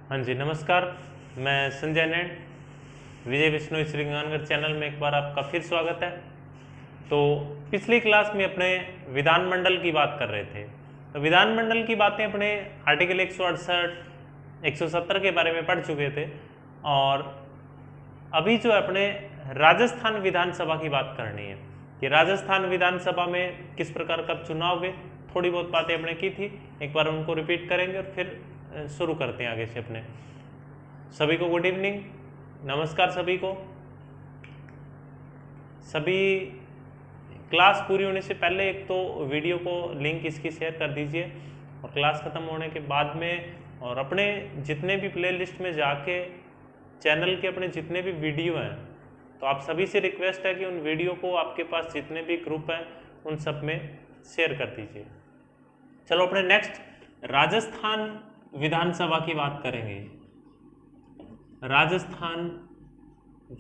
हाँ जी, नमस्कार। मैं संजय नैन, विजय विष्णु श्रीगंगानगर चैनल में एक बार आपका फिर स्वागत है। तो पिछली क्लास में अपने विधानमंडल की बात कर रहे थे। तो विधानमंडल की बातें अपने आर्टिकल 168, 170 के बारे में पढ़ चुके थे और अभी जो अपने राजस्थान विधानसभा की बात करनी है कि राजस्थान विधानसभा में किस प्रकार का चुनाव हुए। थोड़ी बहुत बातें हमने की थी, एक बार उनको रिपीट करेंगे और फिर शुरू करते हैं आगे से अपने। सभी को गुड इवनिंग, नमस्कार सभी को। सभी क्लास पूरी होने से पहले एक तो वीडियो को लिंक इसकी शेयर कर दीजिए और क्लास ख़त्म होने के बाद में और अपने जितने भी प्लेलिस्ट में जाके चैनल के अपने जितने भी वीडियो हैं, तो आप सभी से रिक्वेस्ट है कि उन वीडियो को आपके पास जितने भी ग्रुप हैं उन सब में शेयर कर दीजिए। चलो अपने नेक्स्ट राजस्थान विधानसभा की बात करेंगे। राजस्थान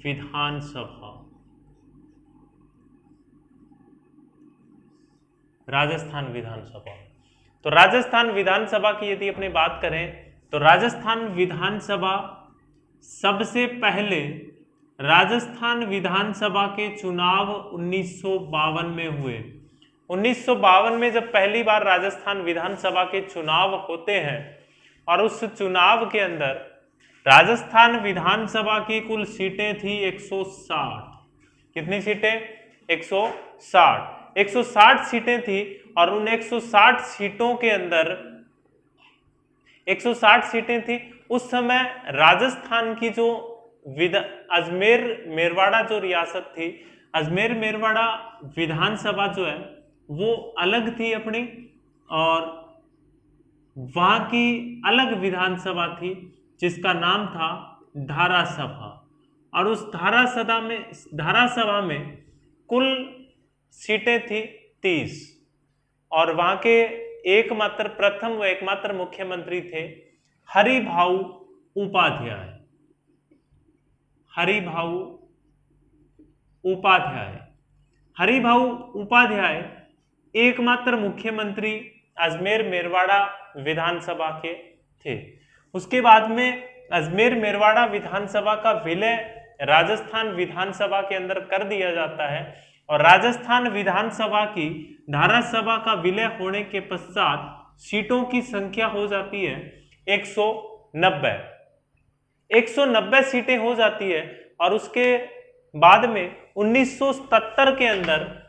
विधानसभा, राजस्थान विधानसभा। तो राजस्थान विधानसभा की यदि अपने बात करें तो राजस्थान विधानसभा सबसे पहले राजस्थान विधानसभा के चुनाव 1952 में हुए। 1952 में जब पहली बार राजस्थान विधानसभा के चुनाव होते हैं और उस चुनाव के अंदर राजस्थान विधानसभा की कुल सीटें थी 160। कितनी सीटें? 160। 160 सीटें थी और उन 160 सीटों के अंदर 160 सीटें थी। उस समय राजस्थान की जो अजमेर मेरवाड़ा जो रियासत थी, अजमेर मेरवाड़ा विधानसभा जो है वो अलग थी अपनी, और वहां की अलग विधानसभा थी जिसका नाम था धारासभा। और उस धारासभा में कुल सीटें थी 30 और वहां के प्रथम व एकमात्र मुख्यमंत्री थे हरिभाऊ उपाध्याय। हरिभाऊ उपाध्याय एकमात्र मुख्यमंत्री अजमेर मेरवाड़ा विधानसभा के थे। उसके बाद में अजमेर मेरवाड़ा विधानसभा का विलय राजस्थान विधानसभा के अंदर कर दिया जाता है और राजस्थान विधानसभा की धारासभा का विलय होने के पश्चात सीटों की संख्या हो जाती है 190। 190 सीटें हो जाती है और उसके बाद में 1977 के अंदर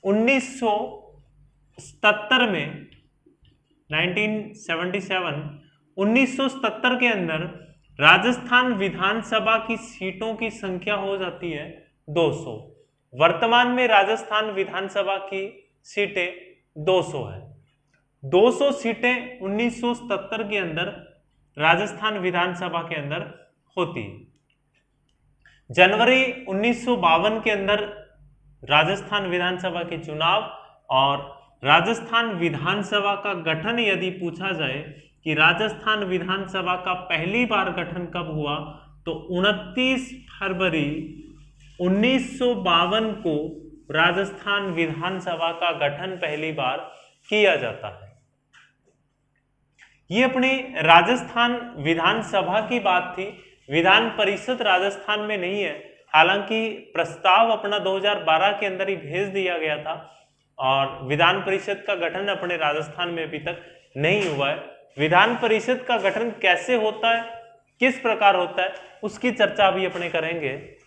1977 के अंदर राजस्थान विधानसभा की सीटों की संख्या हो जाती है 200। वर्तमान में राजस्थान विधानसभा की सीटें 200 है। 200 सीटें 1977 के अंदर राजस्थान विधानसभा के अंदर होती। जनवरी 1952 के अंदर राजस्थान विधानसभा के चुनाव और राजस्थान विधानसभा का गठन यदि पूछा जाए कि राजस्थान विधानसभा का पहली बार गठन कब हुआ, तो 29 फरवरी 1952 को राजस्थान विधानसभा का गठन पहली बार किया जाता है। ये अपनी राजस्थान विधानसभा की बात थी। विधान परिषद राजस्थान में नहीं है, हालांकि प्रस्ताव अपना 2012 के अंदर ही भेज दिया गया था और विधान परिषद का गठन अपने राजस्थान में अभी तक नहीं हुआ है। विधान परिषद का गठन कैसे होता है, किस प्रकार होता है, उसकी चर्चा भी अपने करेंगे।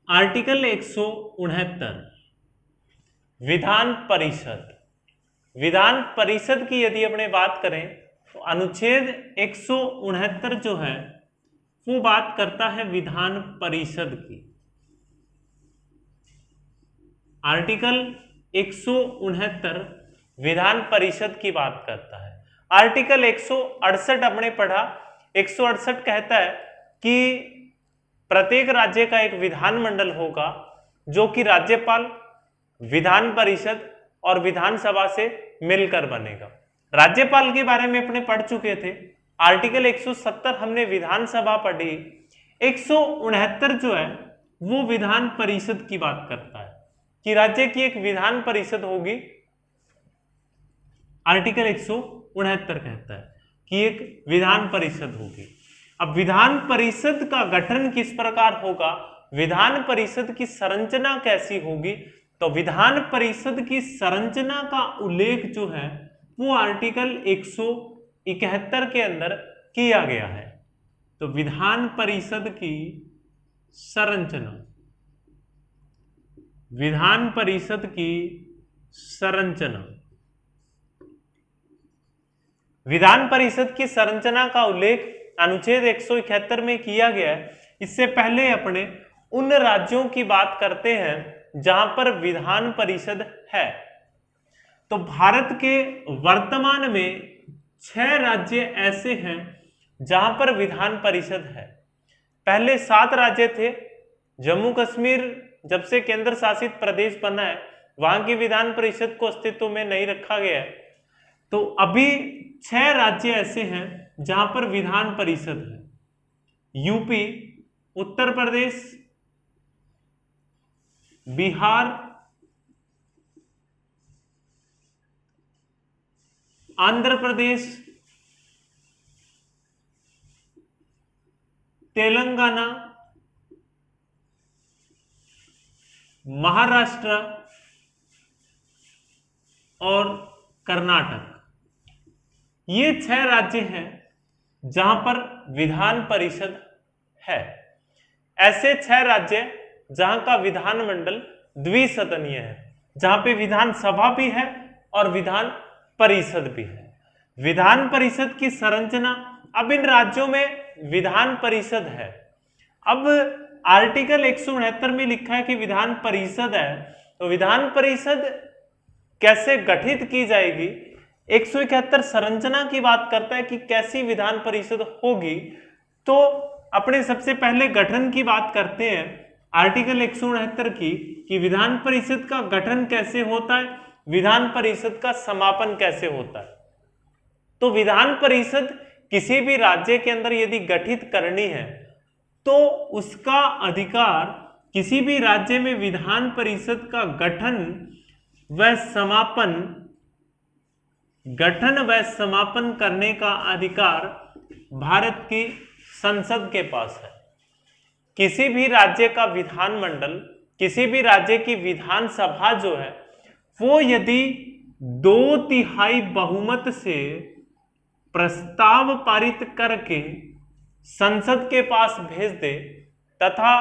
आर्टिकल 169 विधान परिषद। विधान परिषद की यदि अपने बात करें तो अनुच्छेद 169 जो है वो बात करता है विधान परिषद की। आर्टिकल 169 विधान परिषद की बात करता है। आर्टिकल 168 अपने पढ़ा। 168 कहता है कि प्रत्येक राज्य का एक विधानमंडल होगा जो कि राज्यपाल, विधान परिषद और विधानसभा से मिलकर बनेगा। राज्यपाल के बारे में अपने पढ़ चुके थे। आर्टिकल 170 हमने विधानसभा पढ़ी, 169 जो है वो विधान परिषद की बात करता है कि राज्य की एक विधान परिषद होगी। आर्टिकल 169 कहता है कि एक विधान परिषद होगी। अब विधान परिषद का गठन किस प्रकार होगा, विधान परिषद की संरचना कैसी होगी, तो विधान परिषद की संरचना का उल्लेख जो है वो आर्टिकल 171 के अंदर किया गया है। तो विधान परिषद की संरचना, विधान परिषद की संरचना, विधान परिषद की संरचना का उल्लेख अनुच्छेद 171 में किया गया है। इससे पहले अपने उन राज्यों की बात करते हैं जहां पर विधान परिषद है। तो भारत के वर्तमान में 6 राज्य ऐसे हैं जहां पर विधान परिषद है। पहले 7 राज्य थे। जम्मू कश्मीर जब से केंद्र शासित प्रदेश बना है वहां की विधान परिषद को अस्तित्व में नहीं रखा गया है। तो अभी 6 राज्य ऐसे हैं जहां पर विधान परिषद है। यूपी, उत्तर प्रदेश, बिहार, आंध्र प्रदेश, तेलंगाना, महाराष्ट्र और कर्नाटक। ये 6 राज्य हैं जहां पर विधान परिषद है। ऐसे 6 राज्य जहां का विधानमंडल द्विसदनीय है, जहां पे विधानसभा भी है और विधान परिषद भी है। विधान परिषद की संरचना, अब इन राज्यों में विधान परिषद है। अब आर्टिकल 169 में लिखा है कि विधान परिषद है, तो विधान परिषद कैसे गठित की जाएगी। 171 संरचना की बात करता है कि कैसी विधान परिषद होगी। तो अपने सबसे पहले गठन की बात करते हैं आर्टिकल 169 की कि विधान परिषद का गठन कैसे होता है, विधान परिषद का समापन कैसे होता है। तो विधान परिषद किसी भी राज्य के अंदर यदि गठित करनी है तो उसका अधिकार किसी भी राज्य में विधान परिषद का गठन व समापन करने का अधिकार भारत की संसद के पास है। किसी भी राज्य का विधानमंडल, किसी भी राज्य की विधानसभा जो है वो यदि 2/3 बहुमत से प्रस्ताव पारित करके संसद के पास भेज दे तथा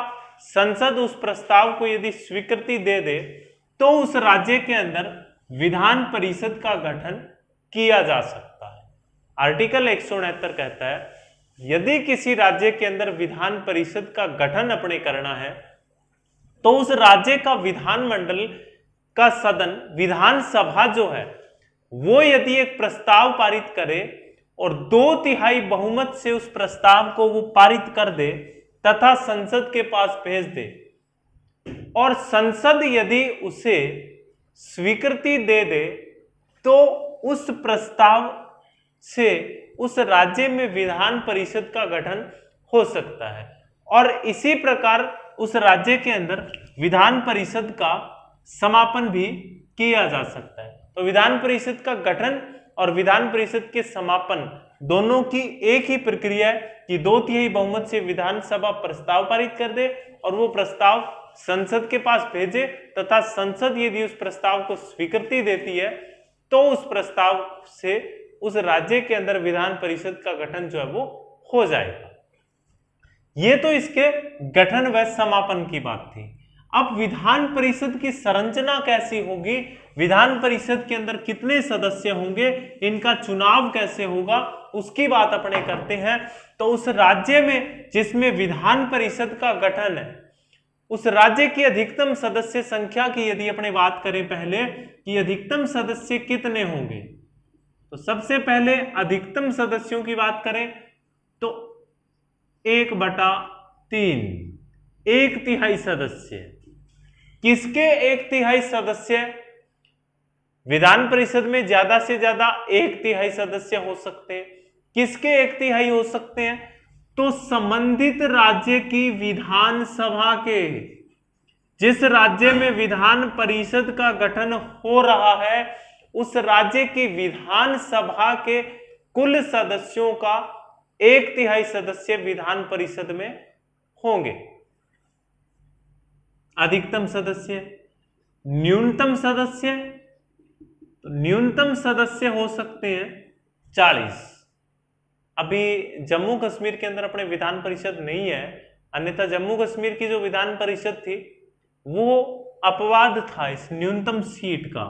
संसद उस प्रस्ताव को यदि स्वीकृति दे दे तो उस राज्य के अंदर विधान परिषद का गठन किया जा सकता है। आर्टिकल 169 कहता है यदि किसी राज्य के अंदर विधान परिषद का गठन अपने करना है तो उस राज्य का विधानमंडल का सदन, विधानसभा जो है वो यदि एक प्रस्ताव पारित करे और 2/3 बहुमत से उस प्रस्ताव को वो पारित कर दे तथा संसद के पास भेज दे और संसद यदि उसे स्वीकृति दे दे तो उस प्रस्ताव से उस राज्य में विधान परिषद का गठन हो सकता है और इसी प्रकार उस राज्य के अंदर विधान परिषद का समापन भी किया जा सकता है। तो विधान परिषद का गठन और विधान परिषद के समापन दोनों की एक ही प्रक्रिया है कि 2/3 बहुमत से विधानसभा प्रस्ताव पारित कर दे और वो प्रस्ताव संसद के पास भेजे तथा संसद यदि उस प्रस्ताव को स्वीकृति देती है तो उस प्रस्ताव से उस राज्य के अंदर विधान परिषद का गठन जो है वो हो जाएगा। ये तो इसके गठन व समापन की बात थी। अब विधान परिषद की संरचना कैसी होगी, विधान परिषद के अंदर कितने सदस्य होंगे, इनका चुनाव कैसे होगा, उसकी बात अपने करते हैं। तो उस राज्य में जिसमें विधान परिषद का गठन है उस राज्य की अधिकतम सदस्य संख्या की यदि अपने बात करें पहले कि अधिकतम सदस्य कितने होंगे, तो सबसे पहले अधिकतम सदस्यों की बात करें तो 1/3, 1/3 सदस्य। किसके 1/3 सदस्य? विधान परिषद में ज्यादा से ज्यादा 1/3 सदस्य हो सकते हैं। किसके 1/3 हो सकते हैं? तो संबंधित राज्य की विधानसभा के, जिस राज्य में विधान परिषद का गठन हो रहा है उस राज्य की विधानसभा के कुल सदस्यों का 1/3 सदस्य विधान परिषद में होंगे। अधिकतम सदस्य, न्यूनतम सदस्य, तो न्यूनतम सदस्य हो सकते हैं 40। अभी जम्मू कश्मीर के अंदर अपने विधान परिषद नहीं है, अन्यथा जम्मू कश्मीर की जो विधान परिषद थी वो अपवाद था इस न्यूनतम सीट का,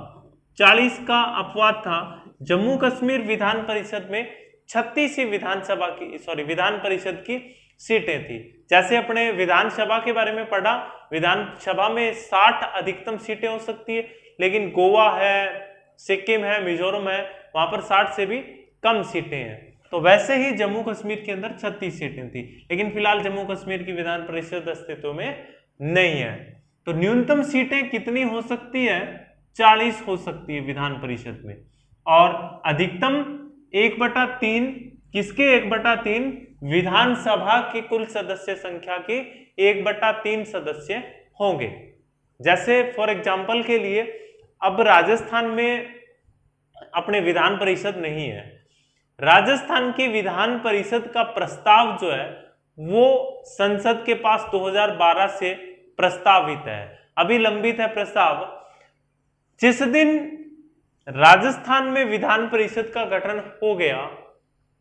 40 का अपवाद था। जम्मू कश्मीर विधान परिषद में 36 ही विधान परिषद की सीटें थी। जैसे अपने विधानसभा के बारे में पढ़ा, विधानसभा में 60 अधिकतम सीटें हो सकती है, लेकिन गोवा है, सिक्किम है, मिजोरम है, वहां पर 60 से भी कम सीटें हैं। तो वैसे ही जम्मू कश्मीर के अंदर 36 सीटें थी, लेकिन फिलहाल जम्मू कश्मीर की विधान परिषद अस्तित्व में नहीं है। तो न्यूनतम सीटें कितनी हो सकती है? 40 हो सकती है विधान परिषद में, और अधिकतम 1/3 किसके? 1/3 विधानसभा की कुल सदस्य संख्या की 1/3 सदस्य होंगे। जैसे फॉर एग्जाम्पल के लिए अब राजस्थान में अपने विधान परिषद नहीं है, राजस्थान की विधान परिषद का प्रस्ताव जो है वो संसद के पास 2012 से प्रस्तावित है, अभी लंबित है प्रस्ताव। जिस दिन राजस्थान में विधान परिषद का गठन हो गया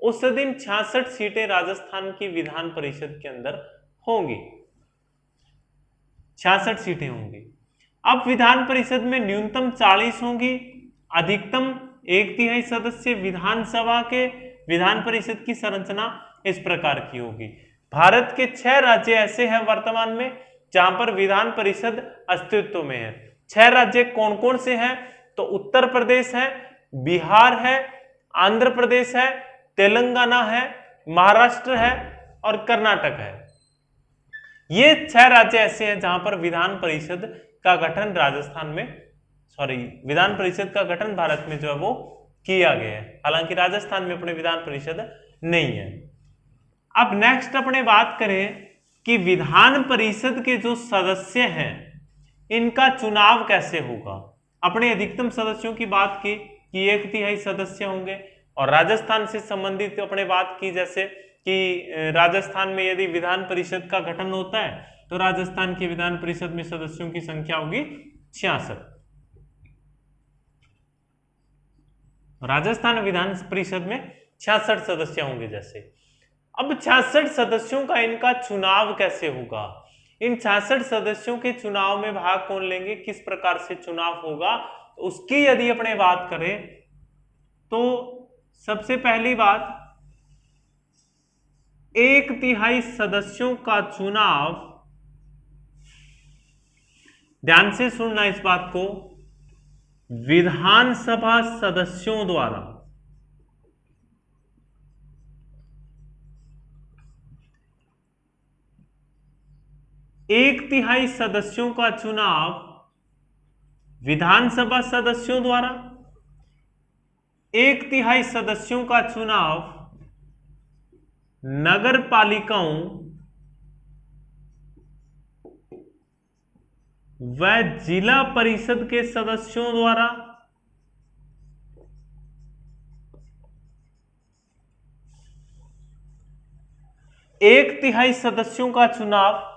उस दिन 66 सीटें राजस्थान की विधान परिषद के अंदर होंगी, 66 सीटें होंगी। अब विधान परिषद में न्यूनतम 40 होंगी, अधिकतम 1/3 सदस्य विधानसभा के। विधान परिषद की संरचना इस प्रकार की होगी। भारत के 6 राज्य ऐसे हैं वर्तमान में जहां पर विधान परिषद अस्तित्व में है। 6 राज्य कौन कौन से हैं? तो उत्तर प्रदेश है, बिहार है, आंध्र प्रदेश है, तेलंगाना है, महाराष्ट्र है और कर्नाटक है। ये 6 राज्य ऐसे हैं जहां पर विधान परिषद का गठन विधान परिषद का गठन भारत में जो है वो किया गया है। हालांकि राजस्थान में अपने विधान परिषद नहीं है। अब नेक्स्ट अपने बात करें कि विधान परिषद के जो सदस्य हैं इनका चुनाव कैसे होगा। अपने अधिकतम सदस्यों की बात की कि 1/3 सदस्य होंगे, और राजस्थान से संबंधित अपने बात की जैसे कि राजस्थान में यदि विधान परिषद का गठन होता है तो राजस्थान की विधान परिषद में सदस्यों की संख्या होगी 66। राजस्थान विधान परिषद में 66 सदस्य होंगे। जैसे अब 66 सदस्यों का इनका चुनाव कैसे होगा? इन 66 सदस्यों के चुनाव में भाग कौन लेंगे, किस प्रकार से चुनाव होगा, तो उसकी यदि अपने बात करें तो सबसे पहली बात 1/3 सदस्यों का चुनाव, ध्यान से सुनना इस बात को, विधानसभा सदस्यों द्वारा। एक तिहाई सदस्यों का चुनाव विधानसभा सदस्यों द्वारा, 1/3 सदस्यों का चुनाव नगर पालिकाओं व जिला परिषद के सदस्यों द्वारा, एक तिहाई सदस्यों का चुनाव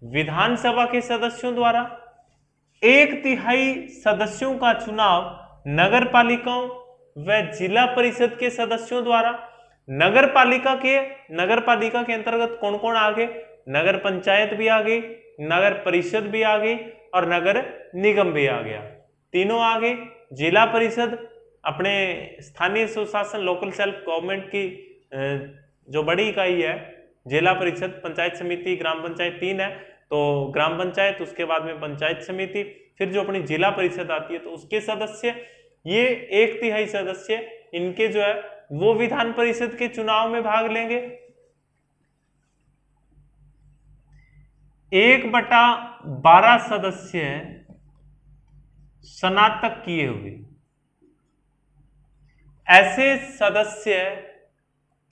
विधानसभा के सदस्यों द्वारा, 1/3 सदस्यों का चुनाव नगर पालिकाओं व जिला परिषद के सदस्यों द्वारा। नगर पालिका के अंतर्गत कौन कौन आ गए? नगर पंचायत भी आ गई, नगर परिषद भी आ गई और नगर निगम भी आ गया, तीनों आ गए। जिला परिषद अपने स्थानीय स्वशासन लोकल सेल्फ गवर्नमेंट की जो बड़ी इकाई है जिला परिषद, पंचायत समिति, ग्राम पंचायत 3 है, तो ग्राम पंचायत, उसके बाद में पंचायत समिति, फिर जो अपनी जिला परिषद आती है तो उसके सदस्य, ये 1/3 सदस्य इनके जो है वो विधान परिषद के चुनाव में भाग लेंगे। 1/12 सदस्य स्नातक किए हुए, ऐसे सदस्य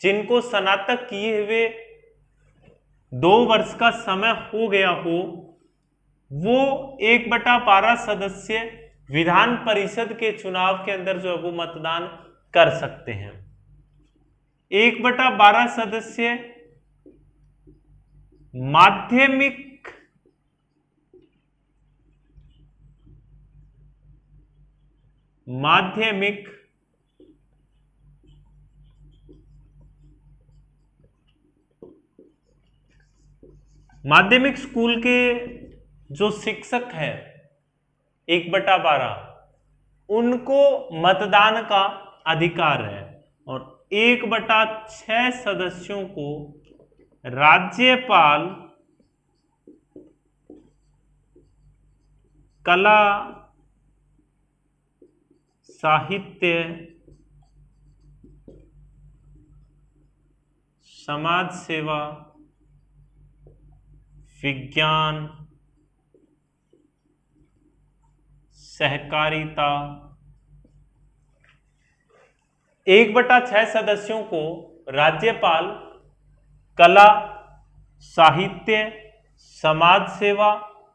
जिनको स्नातक किए हुए 2 वर्ष का समय हो गया हो, वो 1/12 सदस्य विधान परिषद के चुनाव के अंदर जो है वो मतदान कर सकते हैं। 1/12 सदस्य माध्यमिक स्कूल के जो शिक्षक हैं 1/12 उनको मतदान का अधिकार है, और 1/6 सदस्यों को राज्यपाल कला, साहित्य, समाज सेवा, विज्ञान, सहकारिता, 1/6 सदस्यों को राज्यपाल कला, साहित्य, समाज सेवा,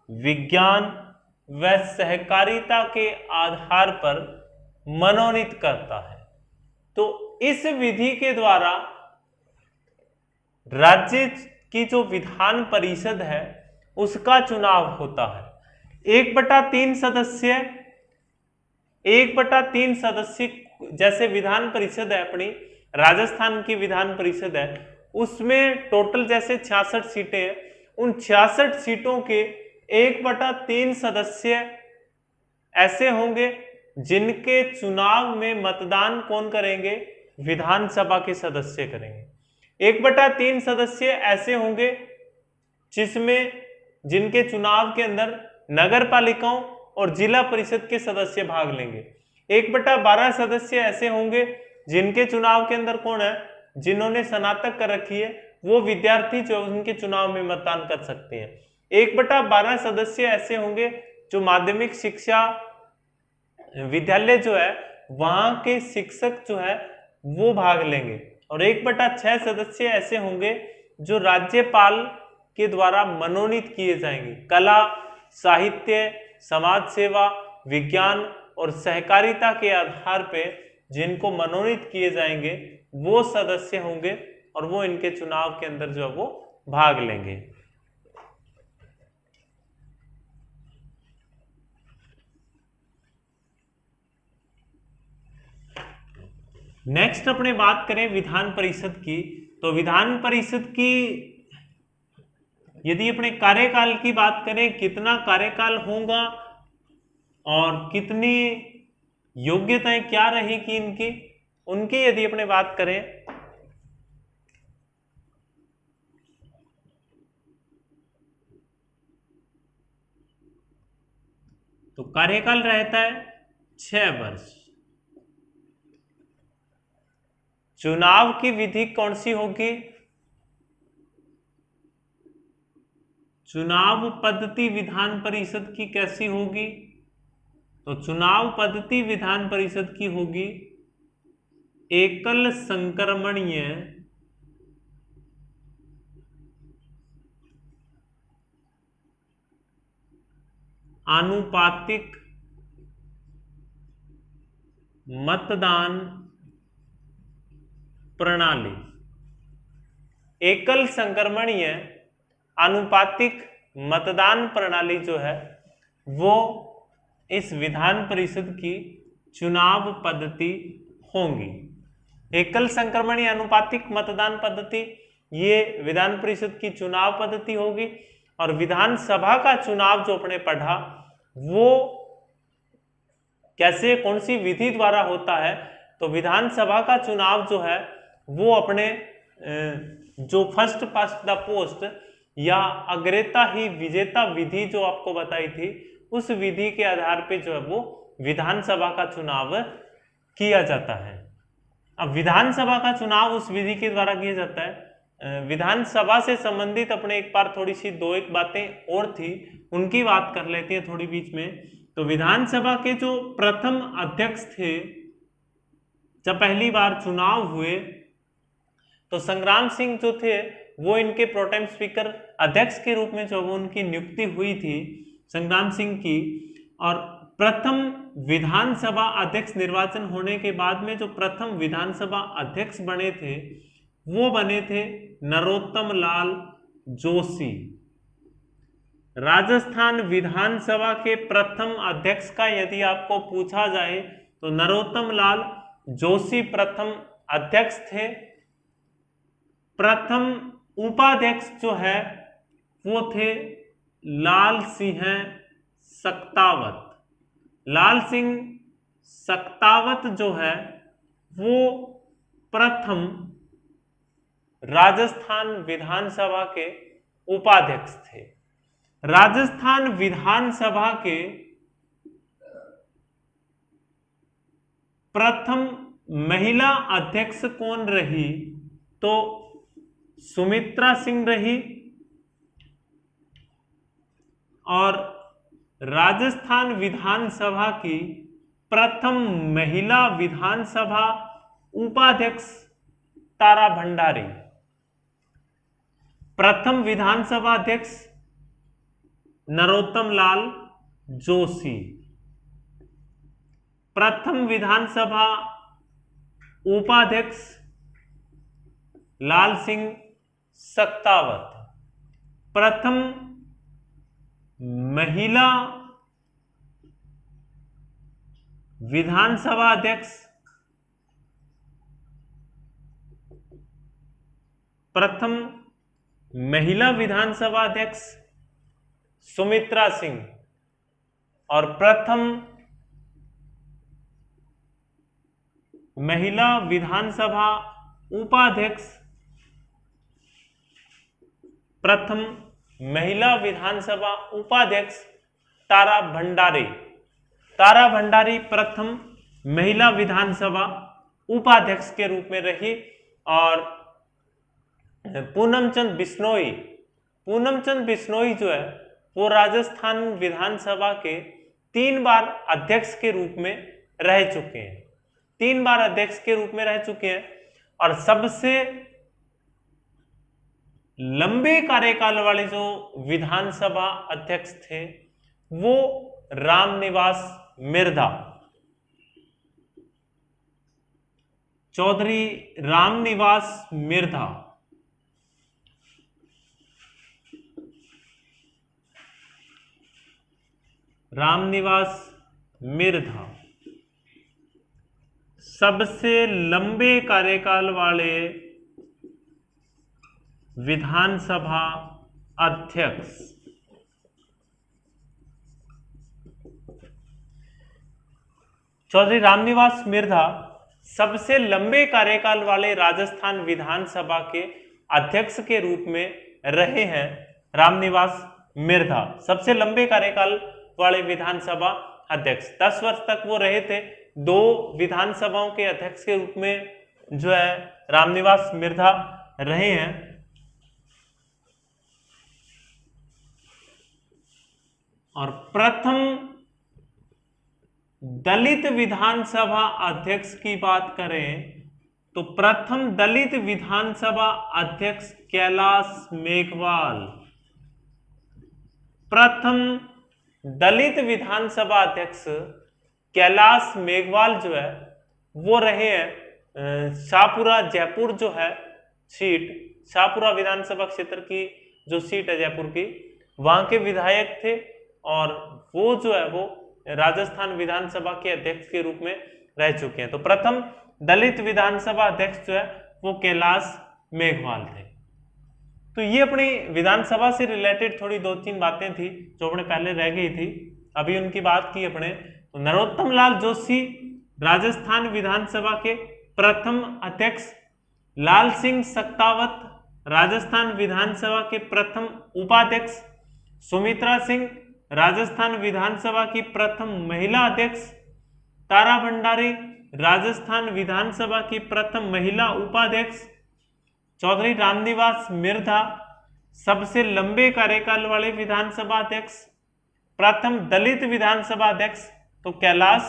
विज्ञान व सहकारिता के आधार पर मनोनीत करता है। तो इस विधि के द्वारा राज्य की जो विधान परिषद है उसका चुनाव होता है। 1/3 सदस्य जैसे विधान परिषद है अपनी राजस्थान की विधान परिषद है, उसमें टोटल जैसे 66 सीटें हैं, उन 66 सीटों के 1/3 सदस्य ऐसे होंगे जिनके चुनाव में मतदान कौन करेंगे? विधानसभा के सदस्य करेंगे। 1/3 सदस्य ऐसे होंगे जिनके चुनाव के अंदर नगर पालिकाओं और जिला परिषद के सदस्य भाग लेंगे। 1/12 सदस्य ऐसे होंगे जिनके चुनाव के अंदर कौन है? जिन्होंने स्नातक कर रखी है वो विद्यार्थी जो उनके चुनाव में मतदान कर सकते हैं। 1/12 सदस्य ऐसे होंगे जो माध्यमिक शिक्षा विद्यालय जो है वहां के शिक्षक जो है वो भाग लेंगे, और 1/6 सदस्य ऐसे होंगे जो राज्यपाल के द्वारा मनोनीत किए जाएंगे। कला, साहित्य, समाज सेवा, विज्ञान और सहकारिता के आधार पे जिनको मनोनीत किए जाएंगे वो सदस्य होंगे, और वो इनके चुनाव के अंदर जो है वो भाग लेंगे। नेक्स्ट अपने बात करें विधान परिषद की, तो विधान परिषद की यदि अपने कार्यकाल की बात करें, कितना कार्यकाल होगा और कितनी योग्यताएं क्या रहेगी उनकी यदि अपने बात करें तो कार्यकाल रहता है 6 वर्ष। चुनाव की विधि कौन सी होगी? चुनाव पद्धति विधान परिषद की कैसी होगी? तो चुनाव पद्धति विधान परिषद की होगी एकल संक्रमणीय आनुपातिक मतदान प्रणाली। एकल संक्रमणीय आनुपातिक मतदान प्रणाली जो है वो इस विधान परिषद की चुनाव पद्धति होंगी। एकल संक्रमणीय आनुपातिक मतदान पद्धति ये विधान परिषद की चुनाव पद्धति होगी, और विधानसभा का चुनाव जो अपने पढ़ा वो कैसे कौन सी विधि द्वारा होता है? तो विधानसभा का चुनाव जो है वो अपने जो फर्स्ट पास्ट द पोस्ट या अग्रता ही विजेता विधि जो आपको बताई थी उस विधि के आधार पे जो है वो विधानसभा का चुनाव किया जाता है। अब विधानसभा का चुनाव उस विधि के द्वारा किया जाता है। विधानसभा से संबंधित अपने एक बार थोड़ी सी 2-1 बातें और थी, उनकी बात कर लेते हैं थोड़ी बीच में। तो विधानसभा के जो प्रथम अध्यक्ष थे, जब पहली बार चुनाव हुए तो संग्राम सिंह जो थे वो इनके प्रोटेम स्पीकर अध्यक्ष के रूप में जो वो उनकी नियुक्ति हुई थी संग्राम सिंह की। और प्रथम विधानसभा अध्यक्ष निर्वाचन होने के बाद में जो प्रथम विधानसभा अध्यक्ष बने थे वो बने थे नरोत्तम लाल जोशी। राजस्थान विधानसभा के प्रथम अध्यक्ष का यदि आपको पूछा जाए तो नरोत्तम लाल जोशी प्रथम अध्यक्ष थे। प्रथम उपाध्यक्ष जो है वो थे लाल सिंह सक्तावत। लाल सिंह सक्तावत जो है वो प्रथम राजस्थान विधानसभा के उपाध्यक्ष थे। राजस्थान विधानसभा के प्रथम महिला अध्यक्ष कौन रही तो सुमित्रा सिंह रही। और राजस्थान विधानसभा की प्रथम महिला विधानसभा उपाध्यक्ष तारा भंडारी। प्रथम विधानसभा अध्यक्ष नरोत्तम लाल जोशी। प्रथम विधानसभा उपाध्यक्ष लाल सिंह सक्तावत। प्रथम महिला विधानसभा अध्यक्ष सुमित्रा सिंह। और प्रथम महिला विधानसभा उपाध्यक्ष तारा भंडारी। तारा भंडारी प्रथम महिला विधानसभा उपाध्यक्ष के रूप में रही। और पूनमचंद बिश्नोई जो है वो राजस्थान विधानसभा के 3 बार अध्यक्ष के रूप में रह चुके हैं। 3 बार अध्यक्ष के रूप में रह चुके हैं। और सबसे लंबे कार्यकाल वाले जो विधानसभा अध्यक्ष थे वो रामनिवास मिर्धा, चौधरी रामनिवास मिर्धा। सबसे लंबे कार्यकाल वाले विधानसभा अध्यक्ष। चौधरी रामनिवास मिर्धा सबसे लंबे कार्यकाल वाले राजस्थान विधानसभा के अध्यक्ष के रूप में रहे हैं। रामनिवास मिर्धा सबसे लंबे कार्यकाल वाले विधानसभा अध्यक्ष, 10 वर्ष तक वो रहे थे। 2 विधानसभाओं के अध्यक्ष के रूप में जो है रामनिवास मिर्धा रहे हैं। और प्रथम दलित विधानसभा अध्यक्ष की बात करें तो प्रथम दलित विधानसभा अध्यक्ष कैलाश मेघवाल। प्रथम दलित विधानसभा अध्यक्ष कैलाश मेघवाल जो है वो रहे हैं शाहपुरा जयपुर जो है सीट, शाहपुरा विधानसभा क्षेत्र की जो सीट है जयपुर की, वहां के विधायक थे। और वो जो है वो राजस्थान विधानसभा के अध्यक्ष के रूप में रह चुके हैं। तो प्रथम दलित विधानसभा अध्यक्ष जो है वो कैलाश मेघवाल थे। तो ये अपनी विधानसभा से रिलेटेड थोड़ी 2-3 बातें थी जो अपने पहले रह गई थी, अभी उनकी बात की अपने। तो नरोत्तम लाल जोशी राजस्थान विधानसभा के प्रथम अध्यक्ष, लाल सिंह सक्तावत राजस्थान विधानसभा के प्रथम उपाध्यक्ष, सुमित्रा सिंह राजस्थान विधानसभा की प्रथम महिला अध्यक्ष, तारा भंडारी राजस्थान विधानसभा की प्रथम महिला उपाध्यक्ष, चौधरी रामनिवास मिर्धा सबसे लंबे कार्यकाल वाले विधानसभा अध्यक्ष, प्रथम दलित विधानसभा अध्यक्ष तो कैलाश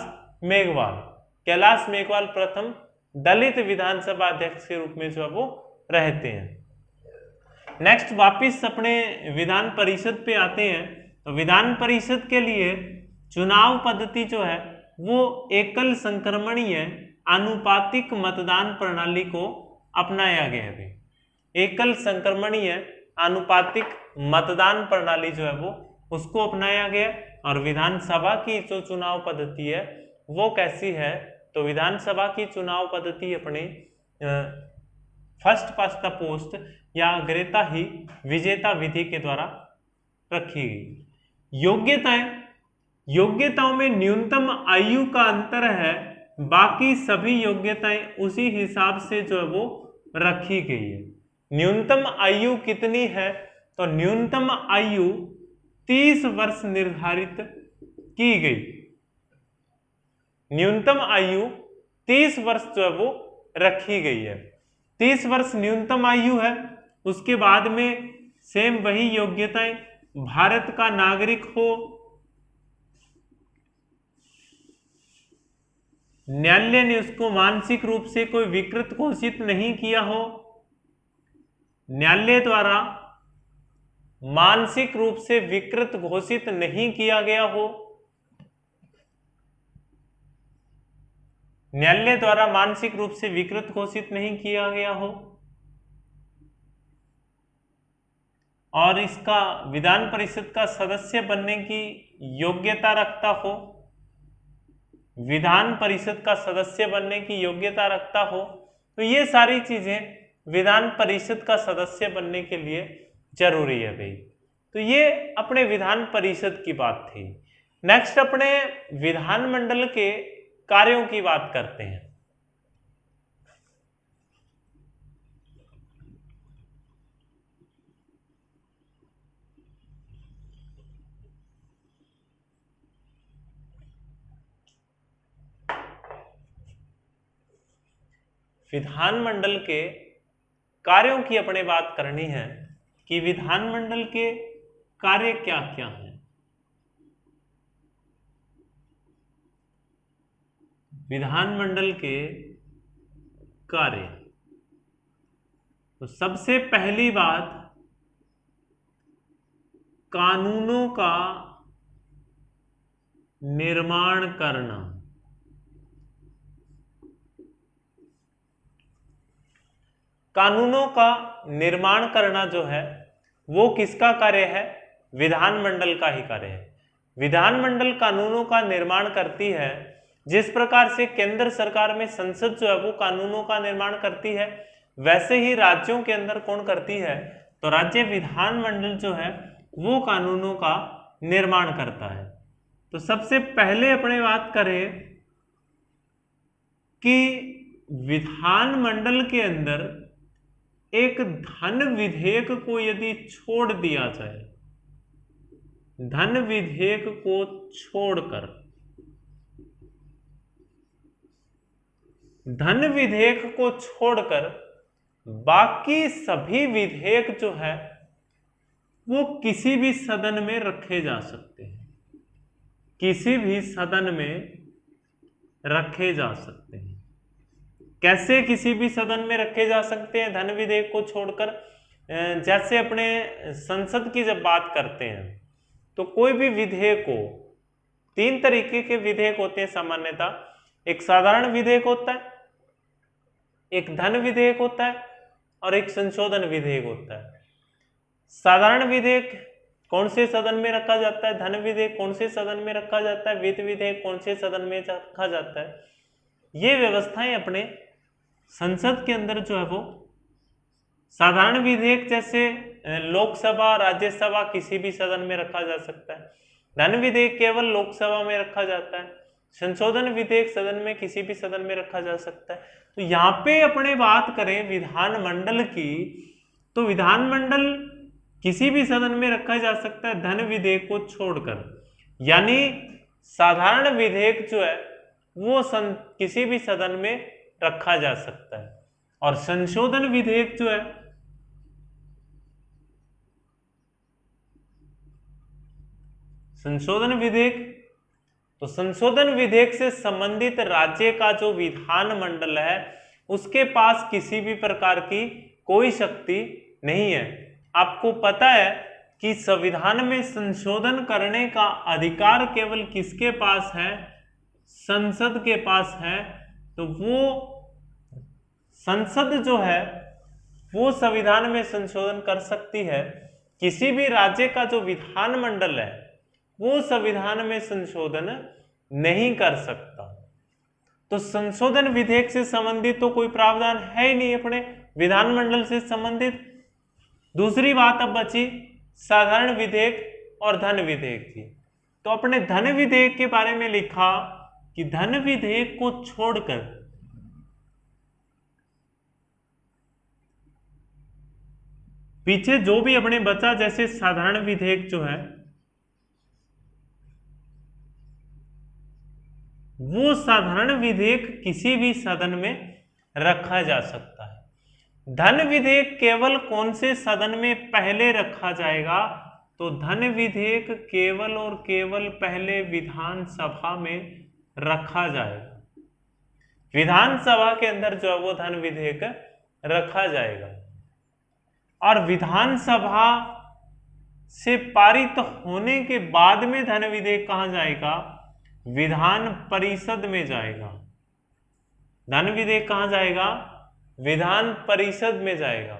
मेघवाल प्रथम दलित विधानसभा अध्यक्ष के रूप में जो है वो रहते हैं। नेक्स्ट वापिस अपने विधान परिषद पे आते हैं। तो विधान परिषद के लिए चुनाव पद्धति जो है वो एकल संक्रमणीय आनुपातिक मतदान प्रणाली को अपनाया गया है। एकल संक्रमणीय आनुपातिक मतदान प्रणाली जो है वो उसको अपनाया गया। और विधानसभा की जो चुनाव पद्धति है वो कैसी है, तो विधानसभा की चुनाव पद्धति अपने फर्स्ट पास्ट द पोस्ट या अग्रता ही विजेता विधि के द्वारा रखी गई। योग्यताओं में न्यूनतम आयु का अंतर है, बाकी सभी योग्यताएं उसी हिसाब से जो है वो रखी गई है। न्यूनतम आयु कितनी है, तो न्यूनतम आयु 30 वर्ष निर्धारित की गई। न्यूनतम आयु 30 वर्ष जो है वो रखी गई है। 30 वर्ष न्यूनतम आयु है। उसके बाद में सेम वही योग्यताएं, भारत का नागरिक हो, न्यायालय ने उसको मानसिक रूप से कोई विकृत घोषित नहीं किया हो, न्यायालय द्वारा मानसिक रूप से विकृत घोषित नहीं किया गया हो, न्यायालय द्वारा मानसिक रूप से विकृत घोषित नहीं किया गया हो, और इसका विधान परिषद का सदस्य बनने की योग्यता रखता हो, विधान परिषद का सदस्य बनने की योग्यता रखता हो, तो ये सारी चीजें विधान परिषद का सदस्य बनने के लिए जरूरी है भाई। तो ये अपने विधान परिषद की बात थी। नेक्स्ट अपने विधानमंडल के कार्यों की बात करते हैं। विधानमंडल के कार्यों की अपने बात करनी है कि विधानमंडल के कार्य क्या क्या हैं। विधानमंडल के कार्य, तो सबसे पहली बात कानूनों का निर्माण करना। कानूनों का निर्माण करना जो है वो किसका कार्य है, विधानमंडल का ही कार्य है। विधानमंडल कानूनों का निर्माण करती है। जिस प्रकार से केंद्र सरकार में संसद जो है वो कानूनों का निर्माण करती है, वैसे ही राज्यों के अंदर कौन करती है, तो राज्य विधानमंडल जो है वो कानूनों का निर्माण करता है। तो सबसे पहले अपने बात करें कि विधानमंडल के अंदर एक धन विधेयक को यदि छोड़ दिया जाए, धन विधेयक को छोड़कर, धन विधेयक को छोड़कर बाकी सभी विधेयक जो है वो किसी भी सदन में रखे जा सकते हैं, किसी भी सदन में रखे जा सकते हैं। कैसे किसी भी सदन में रखे जा सकते हैं धन विधेयक को छोड़कर, जैसे अपने संसद की जब बात करते हैं तो कोई भी विधेयक हो, 3 तरीके के विधेयक होते हैं सामान्यतः। एक साधारण विधेयक होता है, एक धन विधेयक होता है और एक संशोधन विधेयक होता है। साधारण विधेयक कौन से सदन में रखा जाता है, धन विधेयक कौन से सदन में रखा जाता है, वित्त विधेयक कौन से सदन में रखा जाता है, ये व्यवस्थाएं अपने संसद के अंदर जो है वो साधारण विधेयक जैसे लोकसभा, राज्यसभा किसी भी सदन में रखा जा सकता है। धन विधेयक केवल लोकसभा में रखा जाता है। संशोधन विधेयक सदन में किसी भी सदन में रखा जा सकता है। तो यहाँ पे अपने बात करें विधानमंडल की, तो विधानमंडल किसी भी सदन में रखा जा सकता है धन विधेयक को छोड़कर। यानी साधारण विधेयक जो है वो किसी भी सदन में रखा जा सकता है, और संशोधन विधेयक जो है संशोधन विधेयक, तो संशोधन विधेयक से संबंधित राज्य का जो विधानमंडल है उसके पास किसी भी प्रकार की कोई शक्ति नहीं है। आपको पता है कि संविधान में संशोधन करने का अधिकार केवल किसके पास है? संसद के पास है। तो वो संसद जो है वो संविधान में संशोधन कर सकती है। किसी भी राज्य का जो विधानमंडल है वो संविधान में संशोधन नहीं कर सकता। तो संशोधन विधेयक से संबंधित तो कोई प्रावधान है ही नहीं अपने विधानमंडल से संबंधित। दूसरी बात अब बची साधारण विधेयक और धन विधेयक की। तो अपने धन विधेयक के बारे में लिखा कि धन विधेयक को छोड़कर पीछे जो भी अपने बचा, जैसे साधारण विधेयक जो है वो साधारण विधेयक किसी भी सदन में रखा जा सकता है। धन विधेयक केवल कौन से सदन में पहले रखा जाएगा? तो धन विधेयक केवल और केवल पहले विधानसभा में रखा जाएगा। विधानसभा के अंदर जो है वो धन विधेयक रखा जाएगा और विधानसभा से पारित होने के बाद में धन विधेयक कहां जाएगा? विधान परिषद में जाएगा। धन विधेयक कहां जाएगा? विधान परिषद में जाएगा।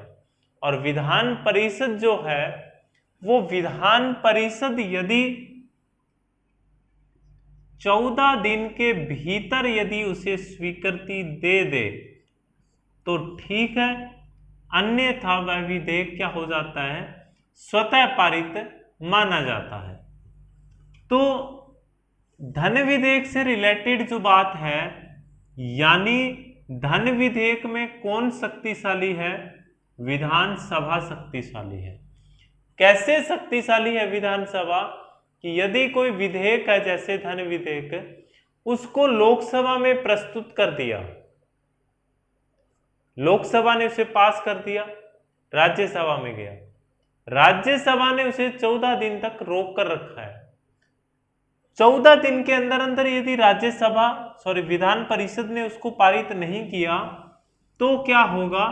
और विधान परिषद जो है वो विधान परिषद यदि 14 दिन के भीतर यदि उसे स्वीकृति दे दे तो ठीक है, अन्यथा वह विधेयक क्या हो जाता है? स्वतः पारित माना जाता है। तो धन विधेयक से रिलेटेड जो बात है, यानी धन विधेयक में कौन शक्तिशाली है? विधानसभा शक्तिशाली है। कैसे शक्तिशाली है विधानसभा? कि यदि कोई विधेयक है जैसे धन विधेयक, उसको लोकसभा में प्रस्तुत कर दिया, लोकसभा ने उसे पास कर दिया, राज्यसभा में गया, राज्यसभा ने उसे 14 दिन तक रोक कर रखा है। 14 दिन के अंदर अंदर यदि विधान परिषद ने उसको पारित नहीं किया तो क्या होगा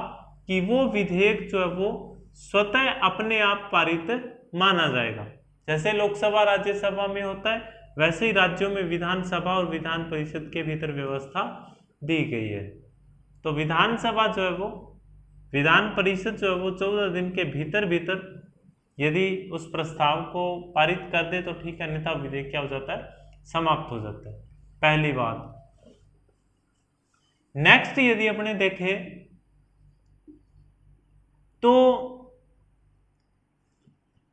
कि वो विधेयक जो है वो स्वतः अपने आप पारित माना जाएगा। जैसे लोकसभा राज्यसभा में होता है वैसे ही राज्यों में विधानसभा और विधान परिषद के भीतर व्यवस्था दी गई है। तो विधानसभा जो है वो, विधान परिषद जो है वो 14 दिन के भीतर यदि उस प्रस्ताव को पारित कर दे तो ठीक है, अन्यथा विधेयक क्या हो जाता है? समाप्त हो जाता है। पहली बात। नेक्स्ट यदि अपने देखें तो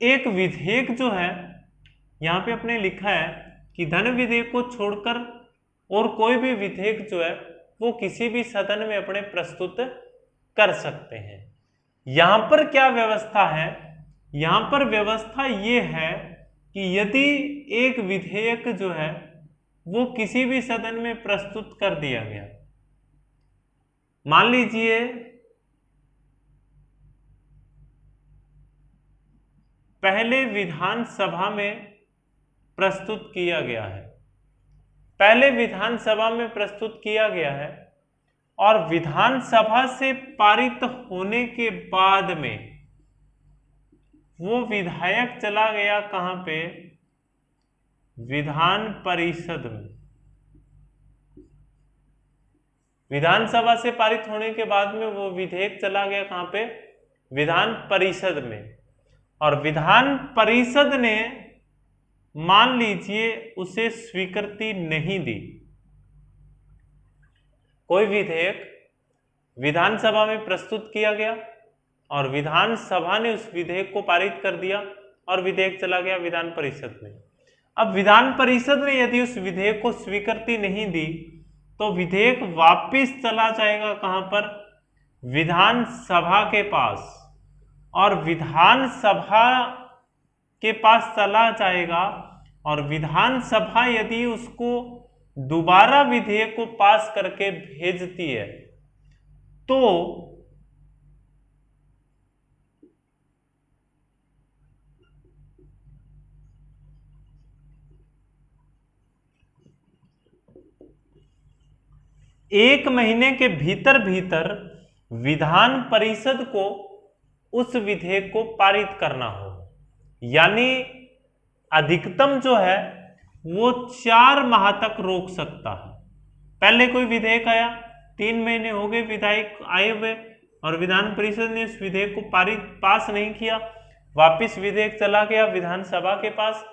एक विधेयक जो है, यहां पे अपने लिखा है कि धन विधेयक को छोड़कर और कोई भी विधेयक जो है वो किसी भी सदन में अपने प्रस्तुत कर सकते हैं। यहां पर क्या व्यवस्था है? यहां पर व्यवस्था ये है कि यदि एक विधेयक जो है वो किसी भी सदन में प्रस्तुत कर दिया गया, मान लीजिए पहले विधानसभा में प्रस्तुत किया गया है, पहले विधानसभा में प्रस्तुत किया गया है और विधानसभा से पारित होने के बाद में वो विधायक चला गया कहां पे? विधान परिषद में। विधानसभा से पारित होने के बाद में वो विधेयक चला गया कहां पे? विधान परिषद में। और विधान परिषद ने मान लीजिए उसे स्वीकृति नहीं दी। कोई विधेयक विधानसभा में प्रस्तुत किया गया और विधानसभा ने उस विधेयक को पारित कर दिया और विधेयक चला गया विधान परिषद में। अब विधान परिषद ने यदि उस विधेयक को स्वीकृति नहीं दी तो विधेयक वापस चला जाएगा कहां पर? विधानसभा के पास। और विधानसभा के पास चला जाएगा और विधानसभा यदि उसको दोबारा विधेयक को पास करके भेजती है तो एक महीने के भीतर भीतर विधान परिषद को उस विधेयक को पारित करना होगा। यानी अधिकतम जो है वो 4 माह तक रोक सकता है। पहले कोई विधेयक आया, 3 महीने हो गए विधायक आए हुए और विधान परिषद ने उस विधेयक को पास नहीं किया, वापिस विधेयक चला गया विधानसभा के पास।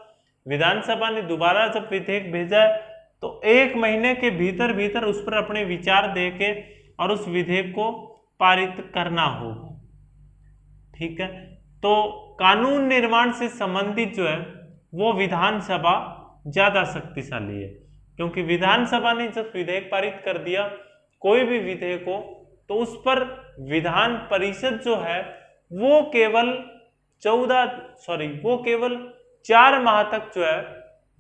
विधानसभा ने दोबारा जब विधेयक भेजा है तो 1 महीने के भीतर भीतर उस पर अपने विचार देके और उस विधेयक को पारित करना होगा। ठीक है, तो कानून निर्माण से संबंधित जो है वो विधानसभा ज्यादा शक्तिशाली है, क्योंकि विधानसभा ने जब विधेयक पारित कर दिया कोई भी विधेयक हो तो उस पर विधान परिषद जो है वो केवल 4 माह तक जो है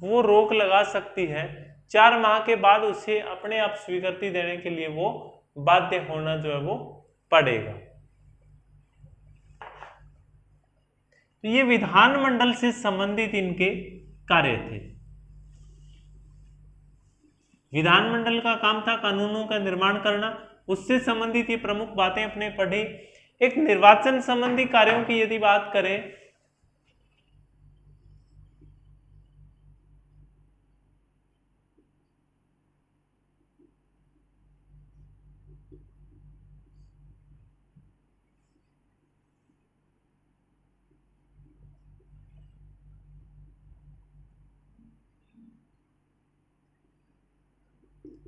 वो रोक लगा सकती है। 4 माह के बाद उसे अपने आप स्वीकृति देने के लिए वो बाध्य होना जो है वो पड़ेगा। तो ये विधानमंडल से संबंधित इनके कार्य थे। विधानमंडल का काम था कानूनों का निर्माण करना, उससे संबंधित ये प्रमुख बातें अपने पढ़े। एक निर्वाचन संबंधी कार्यों की यदि बात करें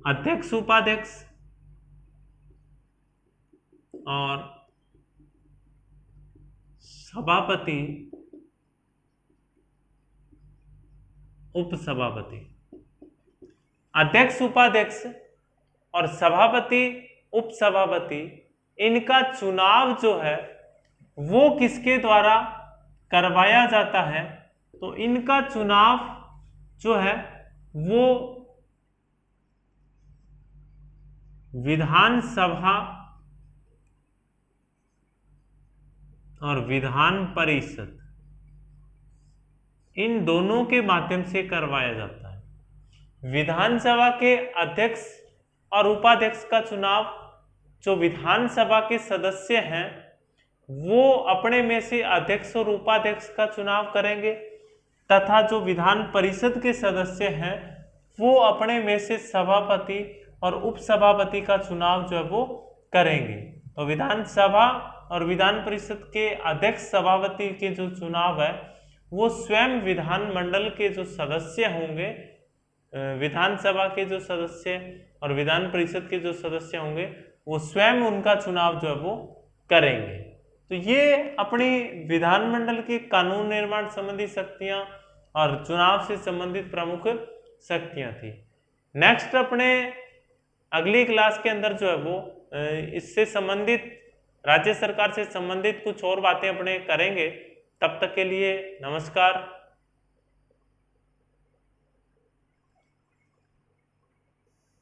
अध्यक्ष, उपाध्यक्ष और सभापति, उपसभापति। अध्यक्ष, उपाध्यक्ष और सभापति, उपसभापति, इनका चुनाव जो है वो किसके द्वारा करवाया जाता है? तो इनका चुनाव जो है वो विधानसभा और विधान परिषद इन दोनों के माध्यम से करवाया जाता है। विधानसभा के अध्यक्ष और उपाध्यक्ष का चुनाव जो विधानसभा के सदस्य हैं वो अपने में से अध्यक्ष और उपाध्यक्ष का चुनाव करेंगे, तथा जो विधान परिषद के सदस्य हैं वो अपने में से सभापति और उपसभापति का चुनाव जो है वो करेंगे। तो विधानसभा और विधान परिषद के अध्यक्ष सभापति के जो चुनाव है वो स्वयं विधानमंडल के जो सदस्य होंगे, विधानसभा के जो सदस्य और विधान परिषद के जो सदस्य होंगे वो स्वयं उनका चुनाव जो है वो करेंगे। तो ये अपनी विधानमंडल के कानून निर्माण संबंधी शक्तियां और चुनाव से संबंधित प्रमुख शक्तियां थी। नेक्स्ट अपने अगली क्लास के अंदर जो है वो इससे संबंधित राज्य सरकार से संबंधित कुछ और बातें अपने करेंगे। तब तक के लिए नमस्कार।